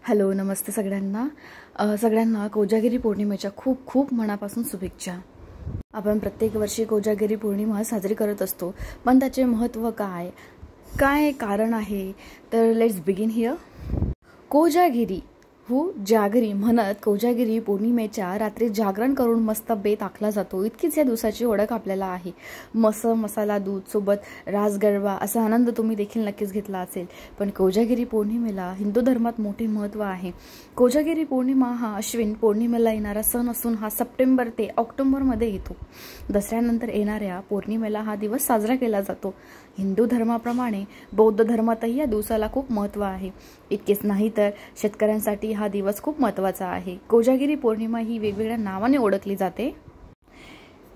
Hello, नमस्ते सगळ्यांना कोजागिरी पौर्णिमेच्या खूप खूप मनापासून शुभेच्छा। आपण प्रत्येक वर्षी कोजागिरी पौर्णिमा साजरी करत असतो, पण त्याचे महत्त्व काय कारण आहे, तर लेट्स बिगिन हिअर। कोजागिरी जागरी म्हणत कोजागिरी पौर्णिमेच्या रात्री जागरण करून मस्त बेत आखला जातो। इतकीच या दिवसाची ओळख आपल्याला आहे। मसाला दूध सोबत रास गरबा असा आनंद तुम्ही देखील नक्कीच घेतला असेल। पण कोजागिरी पौर्णिमेला हिंदू धर्मात मोठे महत्त्व आहे। कोजागिरी पौर्णिमा हा अश्विन पौर्णिमेला येणारा सण असून हा सप्टेंबर ते ऑक्टोबर मध्ये येतो। दसऱ्यानंतर येणाऱ्या पौर्णिमेला हा दिवस साजरा केला जातो। हिंदू धर्माप्रमाणे बौद्ध धर्मातही या दिवसाला खूप महत्त्व आहे। इतकेच नाही तर शेतकऱ्यांसाठी हा दिवस खूप महत्त्वाचा आहे। कोजागिरी पौर्णिमा ही वेगवेगळ्या नावाने ओळखली जाते।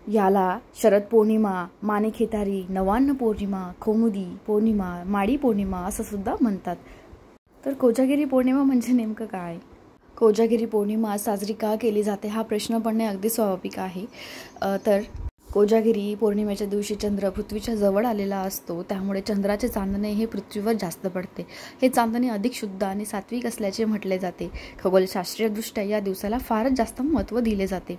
याला शरद पौर्णिमा, माणिकेतारी, नवान्न पौर्णिमा, कौमुदी पौर्णिमा, माडी पौर्णिमा असं सुद्धा म्हणतात। तर कोजागिरी पौर्णिमा म्हणजे नेमकं काय? कोजागिरी पौर्णिमा साजरी का केली जाते हा प्रश्न पडणे अगदी स्वाभाविक आहे। तर कोजागिरी पौर्णिमेच्या दिवशी चंद्र पृथ्वीच्या जवळ आलेला असतो, त्यामुळे चंद्राचे चांदणे हे पृथ्वीवर जास्त पडते। हे चांदणे अधिक शुद्ध आणि सात्विक असल्याचे म्हटले जाते। खगोलशास्त्रीयदृष्ट्या या दिवसाला फारच जास्त महत्त्व दिले जाते।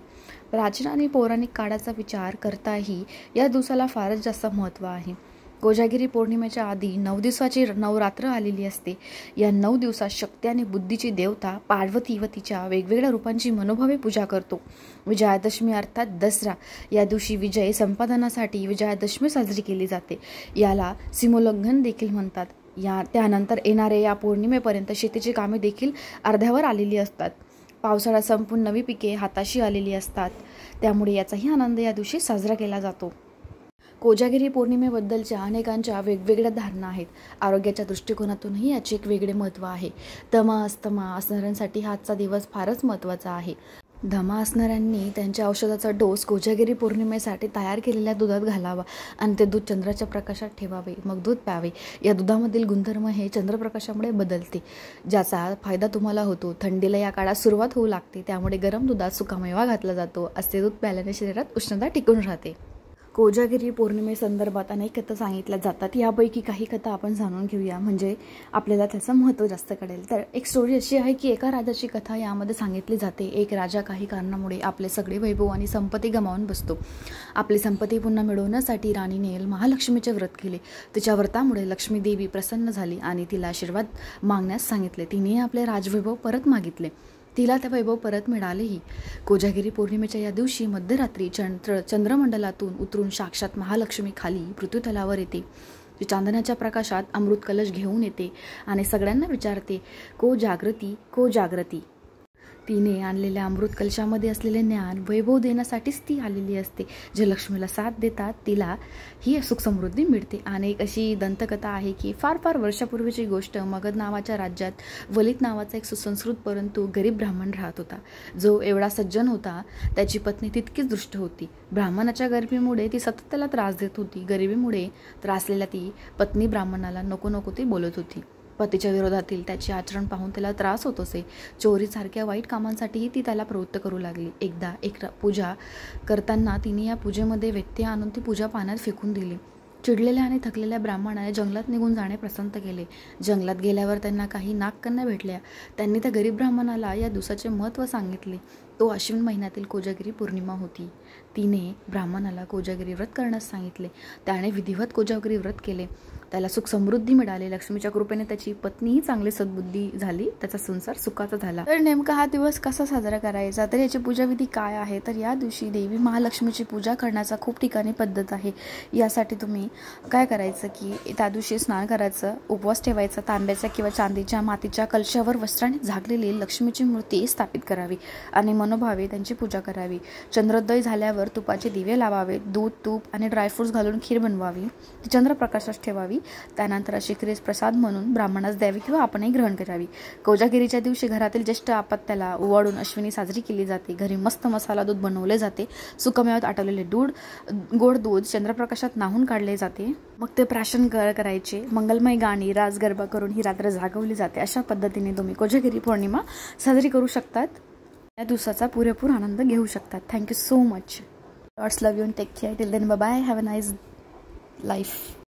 प्राचीन आणि पौराणिक काळाचा विचार करताही या दिवसाला फारच जास्त महत्त्व आहे। कोजागिरी पौर्णिमेच्या आधी 9 दिवसाची नवरात्र आलेली असते। या 9 दिवसात शक्ती आणि बुद्धीची देवता पार्वती व तिच्या वेगवेगळ्या रूपांची मनोभावे पूजा करतो। विजयादशमी अर्थात दसरा या दिवशी विजय संपादनासाठी विजयादशमी साजरी केली जाते। याला सीमोल्लंघन देखील म्हणतात। त्यानंतर येणाऱ्या या पौर्णिमेपर्यंत शेतीची कामे देखील अर्ध्यावर आलेली असतात। पावसाळा संपून नवी पिके हाताशी आलेली असतात, त्यामुळे याचाही आनंद या दिवशी साजरा केला जातो। कोजागिरी पौर्णिमेबद्दलच्या अनेकांच्या वेगवेगळ्या धारणा आहेत। आरोग्याच्या दृष्टिकोनातूनही याचे एक वेगळे महत्त्व आहे। दमा अस्थमा असणाऱ्यांसाठी हा आजचा दिवस फारच महत्त्वाचा आहे। दमा असणाऱ्यांनी त्यांच्या औषधाचा डोस कोजागिरी पौर्णिमेसाठी तयार केलेल्या दुधात घालावा आणि ते दूध चंद्राच्या प्रकाशात ठेवावे, मग दूध प्यावे। या दुधामधील गुणधर्म हे चंद्रप्रकाशामुळे बदलते, ज्याचा फायदा तुम्हाला होतो। थंडीला या काळात सुरुवात होऊ लागते, त्यामुळे गरम दुधात सुकामेवा घातला जातो। असे दूध प्यायल्याने शरीरात उष्णता टिकून राहते। कोजागिरी पौर्णिमेसंदर्भात अनेक कथा सांगितल्या जातात। यापैकी काही कथा आपण जाणून घेऊया, म्हणजे आपल्याला त्याचं महत्त्व जास्त कळेल। तर एक स्टोरी अशी आहे की एका राजाची कथा यामध्ये सांगितली जाते। एक राजा काही कारणामुळे आपले सगळे वैभव आणि संपत्ती गमावून बसतो। आपली संपत्ती पुन्हा मिळवण्यासाठी राणीने महालक्ष्मीचे व्रत केले। तिच्या व्रतामुळे लक्ष्मी देवी प्रसन्न झाली आणि तिला आशीर्वाद मागण्यास सांगितले। तिने आपले राजवैभव परत मागितले। तिला ते वैभव परत मिळालेही। कोजागिरी पौर्णिमेच्या या दिवशी मध्यरात्री चंद्रमंडलातून उतरून साक्षात महालक्ष्मी खाली पृथ्वीतलावर येते। ती चांदण्याच्या प्रकाशात अमृत कलश घेऊन येते आणि सगळ्यांना विचारते, को जागृती, को जागृती। तिने आणलेल्या अमृत कलशामध्ये असलेले ज्ञान वैभव देण्यासाठीच ती आलेली असते। जे लक्ष्मीला साथ देतात तिला ही सुख समृद्धी मिळते। आणि एक अशी दंतकथा आहे की फार वर्षापूर्वीची गोष्ट। मगध नावाच्या राज्यात वलित नावाचा एक सुसंस्कृत परंतु गरीब ब्राह्मण राहत होता, जो एवढा सज्जन होता। त्याची पत्नी तितकीच दुष्ट होती। ब्राह्मणाच्या गरिबीमुळे ती सतत त्याला त्रास देत होती। गरिबीमुळे त्रासलेल्या ती पत्नी ब्राह्मणाला नको ती बोलत होती। पतीच्या विरोधातील त्याचे आचरण पाहून त्याला त्रास होत असे। चोरीसारख्या वाईट कामांसाठीही ती त्याला प्रवृत्त करू लागली। एकदा एक पूजा करताना तिने या पूजेमध्ये व्यत्यय आणून ती पूजा पाण्यात फेकून दिली। चिडलेल्या आणि थकलेल्या ब्राह्मणाने जंगलात निघून जाणे पसंत केले। जंगलात गेल्यावर त्यांना काही नागकन्या भेटल्या। त्यांनी त्या गरीब ब्राह्मणाला या दिवसाचे महत्त्व सांगितले। तो अश्विन महिन्यातील कोजागिरी पौर्णिमा होती। तिने ब्राह्मणाला कोजागिरी व्रत करण्यास सांगितले। त्याने विधिवत कोजागिरी व्रत केले। त्याला सुख समृद्धी मिळाली। लक्ष्मीच्या कृपेने त्याची पत्नीही चांगली सद्बुद्धी झाली। त्याचा संसार सुखाचा झाला। तर नेमका हा दिवस कसा साजरा करायचा, तर याची पूजाविधी काय आहे, तर या दिवशी देवी महालक्ष्मीची पूजा करण्याचा खूप ठिकाणी पद्धत आहे। यासाठी तुम्ही काय करायचं की त्या दिवशी स्नान करायचं, उपवास ठेवायचा, तांब्याच्या किंवा चांदीच्या मातीच्या कलशावर वस्त्राने झाकलेली लक्ष्मीची मूर्ती स्थापित करावी आणि मनोभावे त्यांची पूजा करावी। चंद्रोदय झाल्यावर तुपाचे दिवे लावावे, दूध, तूप आणि ड्रायफ्रुट्स घालून खीर बनवावी, ती चंद्रप्रकाशात ठेवावी। त्यानंतर अशी खीर प्रसाद म्हणून ब्राह्मणास द्यावी किंवा आपणही ग्रहण करावी। कोजागिरीच्या दिवशी घरातील ज्येष्ठ आपत्याला ओवाळून अश्विनी साजरी केली जाते। घरी मस्त मसाला दूध बनवले जाते। सुकामेव्यात आटवलेले गोड दूध चंद्रप्रकाशात न्हाऊन काढले जाते, मग ते प्राशन करायचे। मंगलमय गाणी रास गरबा करून ही रात्र जागवली जाते। अशा पद्धतीने तुम्ही कोजागिरी पौर्णिमा साजरी करू शकतात। या दिवसाचा पुरेपूर आनंद घेऊ शकतात। Thank you so much. Lots love you and take care. Till then, bye bye. Have a nice life.